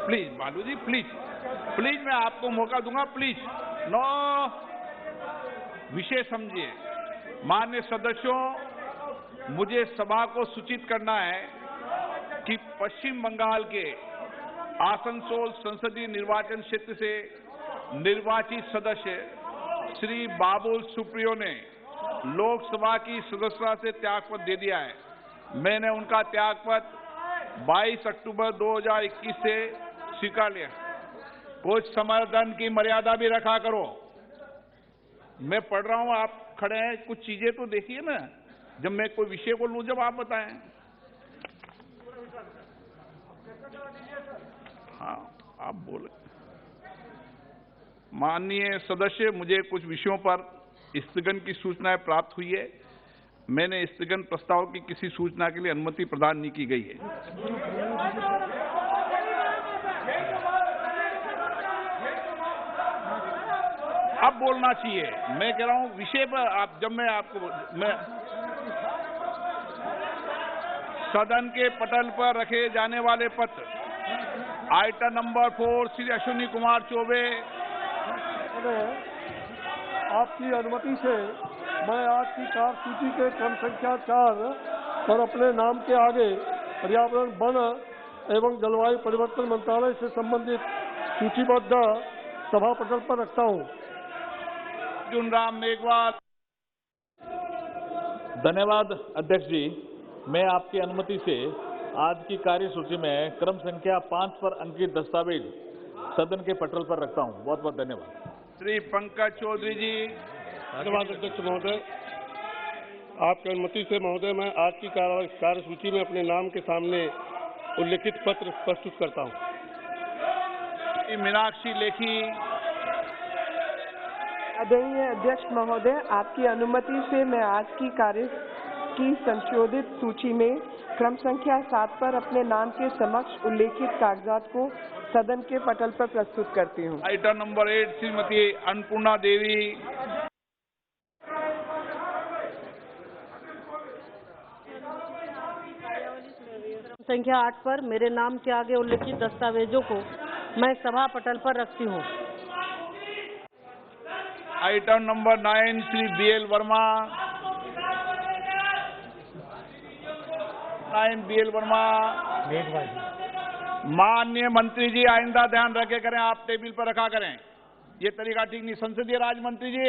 Please बालू जी, please please, मैं आपको मौका दूंगा, प्लीज। नो, विषय समझिए। माननीय सदस्यों, मुझे सभा को सूचित करना है कि पश्चिम बंगाल के आसनसोल संसदीय निर्वाचन क्षेत्र से निर्वाचित सदस्य श्री बाबुल सुप्रियो ने लोकसभा की सदस्यता से त्यागपत्र दे दिया है। मैंने उनका त्यागपत्र 22 अक्टूबर 2021 से स्वीकार लिया। कुछ समर्थन की मर्यादा भी रखा करो। मैं पढ़ रहा हूं, आप खड़े हैं, कुछ चीजें तो देखिए ना। जब मैं कोई विषय को लूं, जब आप बताएं। हाँ, आप बोले। माननीय सदस्य, मुझे कुछ विषयों पर स्थगन की सूचनाएं प्राप्त हुई है। मैंने स्थगन प्रस्ताव की किसी सूचना के लिए अनुमति प्रदान नहीं की गई है। अब बोलना चाहिए। मैं कह रहा हूं विषय पर आप, जब मैं सदन के पटल पर रखे जाने वाले पत्र आइटम नंबर 4 श्री अश्विनी कुमार चौबे। आपकी अनुमति से मैं आज की कार्यसूची के क्रम संख्या 4 पर अपने नाम के आगे पर्यावरण, वन एवं जलवायु परिवर्तन मंत्रालय से संबंधित सूचीबद्ध सभा पटल पर रखता हूं। अर्जुन राम मेघवाल। धन्यवाद अध्यक्ष जी। मैं आपकी अनुमति से आज की कार्यसूची में क्रम संख्या 5 पर अंकित दस्तावेज सदन के पटल पर रखता हूं। बहुत बहुत धन्यवाद। श्री पंकज चौधरी जी। धन्यवाद अध्यक्ष महोदय। आपकी अनुमति से महोदय, मैं आज की कार्यसूची में अपने नाम के सामने उल्लेखित पत्र प्रस्तुत करता हूं। मीनाक्षी लेखी। आदरणीय अध्यक्ष महोदय, आपकी अनुमति से मैं आज की कार्य की संशोधित सूची में क्रम संख्या 7 पर अपने नाम के समक्ष उल्लेखित कागजात को सदन के पटल पर प्रस्तुत करती हूँ। आइटम नंबर 8 श्रीमती अन्नपूर्णा देवी। संख्या 8 पर मेरे नाम के आगे उल्लेखित दस्तावेजों को मैं सभा पटल पर रखती हूँ। Item number 9 Shri BL Verma. 9 BL Verma. माननीय मंत्री जी, आइंदा ध्यान रखे करें, आप टेबल पर रखा करें। ये तरीका ठीक नहीं। संसदीय राज मंत्री जी,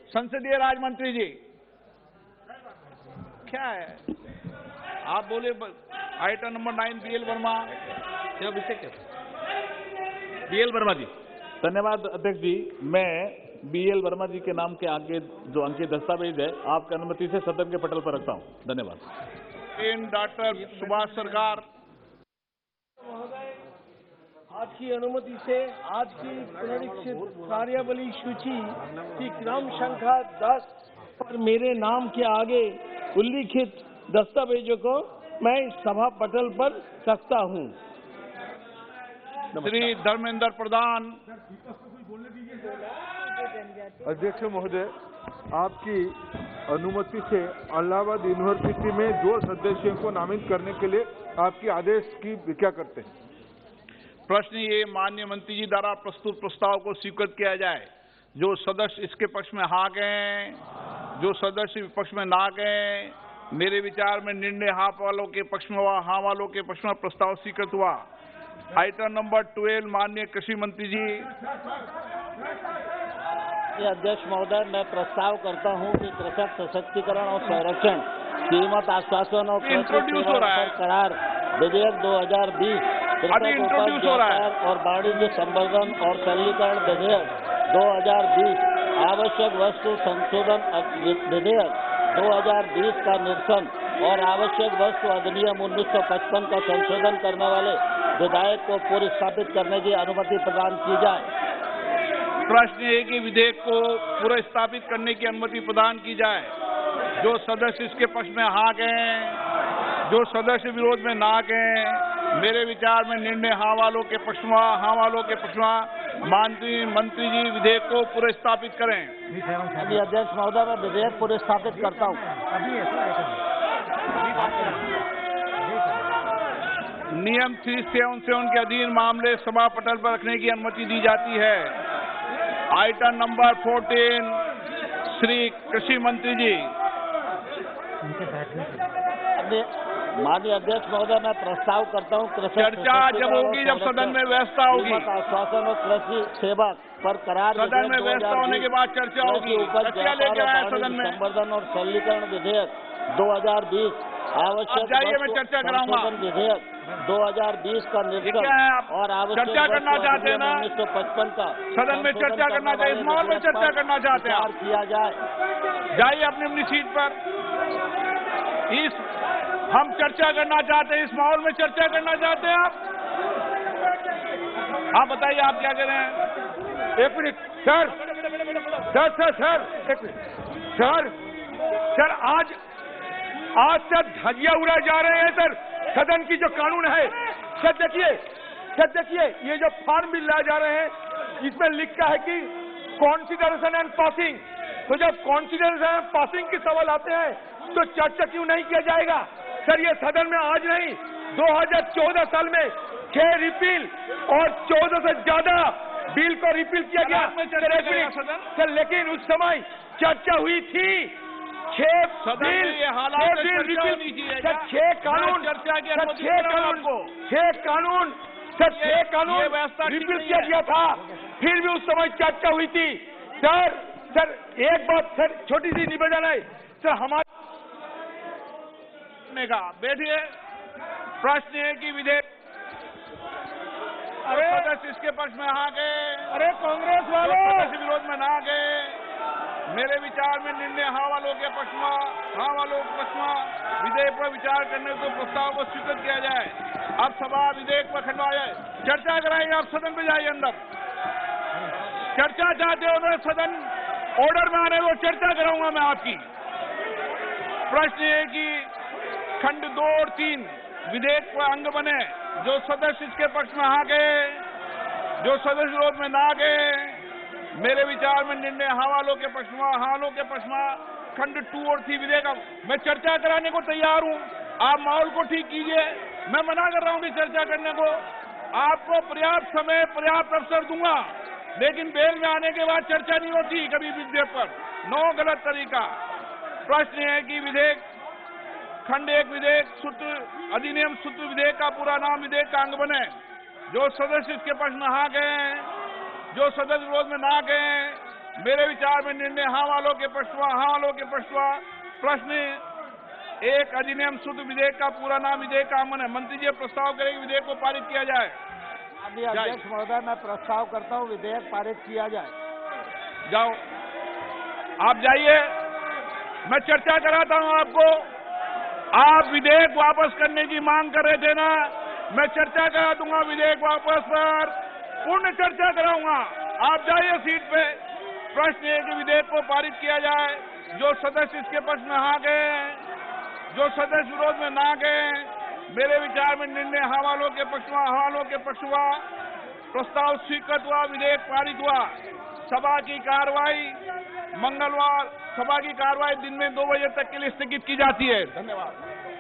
संसदीय राज मंत्री जी, क्या है? आप बोले। Item number 9 BL Verma. क्या विषय क्या? BL वर्मा जी। धन्यवाद अध्यक्ष जी। मैं BL वर्मा जी के नाम के आगे जो अंकित दस्तावेज है, आपकी अनुमति से सदन के पटल पर रखता हूं। धन्यवाद। डॉक्टर सुभाष सरकार। आज की अनुमति से आज की पुनरीक्षित कार्यवली सूची की क्रम संख्या 10 पर मेरे नाम के आगे उल्लिखित दस्तावेजों को मैं सभा पटल पर रखता हूं। श्री धर्मेंद्र प्रधान। अध्यक्ष महोदय, आपकी अनुमति से इलाहाबाद यूनिवर्सिटी में जो सदस्यों को नामित करने के लिए आपकी आदेश की व्याख्या करते हैं। प्रश्न ये, माननीय मंत्री जी द्वारा प्रस्तुत प्रस्ताव को स्वीकृत किया जाए। जो सदस्य इसके पक्ष में हाँ गए, जो सदस्य विपक्ष में ना गए। मेरे विचार में निर्णय हाँ वालों के पक्ष में हुआ, हाँ वालों के पक्ष में प्रस्ताव स्वीकृत हुआ। आइटम नंबर 12 माननीय कृषि मंत्री जी। अध्यक्ष महोदय, मैं प्रस्ताव करता हूं कि कृषक सशक्तिकरण और संरक्षण, कीमत आश्वासन और करार विधेयक 2020, कृषक उपज व्यापार और वाणिज्य संवर्धन और सरलीकरण विधेयक 2020, आवश्यक वस्तु संशोधन विधेयक 2020 का निरसन और आवश्यक वस्तु अधिनियम 1955 का संशोधन करने वाले विधेयक को पुनर्स्थापित करने की अनुमति प्रदान की जाए। प्रश्न है कि विधेयक को पुनर्स्थापित करने की अनुमति प्रदान की जाए। जो सदस्य इसके पक्ष में हाँ गए, जो सदस्य विरोध में ना गए। मेरे विचार में निर्णय हाँ वालों के पक्ष में, हाँ वालों के पक्ष में। माननीय मंत्री जी विधेयक को पुनर्स्थापित करें। अभी अध्यक्ष महोदय, मैं विधेयक पुनर्स्थापित करता हूँ। नियम 377 के अधीन मामले सभा पटल पर रखने की अनुमति दी जाती है। आइटम नंबर 14, श्री कृषि मंत्री जी। माननीय अध्यक्ष महोदय, मैं प्रस्ताव करता हूँ चर्चा जब होगी, जब सदन में व्यवस्था होगी। आश्वासन और कृषि सेवा पर करार सदन में व्यवस्था होने के बाद चर्चा होगी। चर्चा लेकर आए सदन में। संवर्धन और सरलीकरण विधेयक 2020, आवश्यक जाइए, मैं चर्चा कराऊंगा। विधेयक 2020 का निरसन और आवश्यक चर्चा करना चाहते हैं ना 1955 का सदन में चर्चा करना चाहिए। इस माहौल में चर्चा करना चाहते हैं, किया जाए। जाइए अपनी अपनी सीट पर। हम चर्चा करना चाहते हैं, इस माहौल में चर्चा करना चाहते हैं आप बताइए, आप क्या कह रहे हैं? एक मिनट सर, एक मिनट सर, आज सर धजिया उड़ाए जा रहे हैं सर। सदन की जो कानून है सर, देखिए ये जो फॉर्म बिल लाए जा रहे हैं, इसमें लिखा है कि कॉन्सिडरेशन एंड पासिंग। तो जब कॉन्सिडरेशन एंड पासिंग के सवाल आते हैं तो चर्चा क्यों नहीं किया जाएगा सर? ये सदन में आज नहीं, 2014 साल में 6 रिपील और 14 से ज्यादा बिल को रिपील किया गया सर, लेकिन उस समय चर्चा हुई थी। 6 बिल, 6 कानून रिपील किया गया था, फिर भी उस समय चर्चा हुई थी सर। एक बात सर, छोटी सी निवेदन है सर, हमारे का बैठिए। प्रश्न है कि विधेयक सदस्य इसके पक्ष में आ गए, अरे कांग्रेस वालों विरोध में ना गए। मेरे विचार में निर्णय हाँ वालों के पक्ष में विधेयक पर विचार करने को प्रस्ताव को स्वीकृत किया जाए। अब सभा विधेयक पर खंडवा जाए, चर्चा कराएंगे। आप सदन में जाइए, अंदर चर्चा चाहते हो तो सदन ऑर्डर में आने को चर्चा कराऊंगा मैं आपकी। प्रश्न है कि खंड 2 और 3 विधेयक पर अंग बने, जो सदस्य इसके पक्ष में आ गए, जो सदस्य विरोध में ना गए। मेरे विचार में निर्णय हाँ वालों के पक्ष में खंड 2 और 3 विधेयक। मैं चर्चा कराने को तैयार हूं, आप माहौल को ठीक कीजिए। मैं मना कर रहा हूं कि चर्चा करने को। आपको पर्याप्त समय, पर्याप्त अवसर दूंगा, लेकिन बेल में आने के बाद चर्चा नहीं होती कभी विधेयक पर। नो, गलत तरीका। प्रश्न है कि विधेयक खंड 1 विधेयक सूत्र अधिनियम सूत्र विधेयक का पूरा नाम विधेयक का अंग बने, जो सदस्य इसके पक्ष में आ गए, जो सदस्य विरोध में ना गए। मेरे विचार में निर्णय हाँ वालों के पक्ष में। प्रश्न 1 अधिनियम सूत्र विधेयक का पूरा नाम विधेयक का अंग बने। मंत्री जी प्रस्ताव करेंगे विधेयक को पारित किया जाए। अध्यक्ष महोदय, मैं प्रस्ताव करता हूँ विधेयक पारित किया जाए। जाओ, आप जाइए, मैं चर्चा कराता हूं आपको। आप विधेयक वापस करने की मांग कर रहे थे ना, मैं चर्चा करा दूंगा विधेयक वापस पर, पूर्ण चर्चा कराऊंगा। आप जाइए सीट पे। प्रश्न है कि विधेयक को पारित किया जाए, जो सदस्य इसके पक्ष में आ गए, जो सदस्य विरोध में ना गए। मेरे विचार में निर्णय हाँ वालों के पक्ष हुआ, प्रस्ताव स्वीकृत हुआ, विधेयक पारित हुआ। सभा की कार्रवाई मंगलवार, सभा की कार्रवाई दिन में 2 बजे तक के लिए स्थगित की जाती है। धन्यवाद।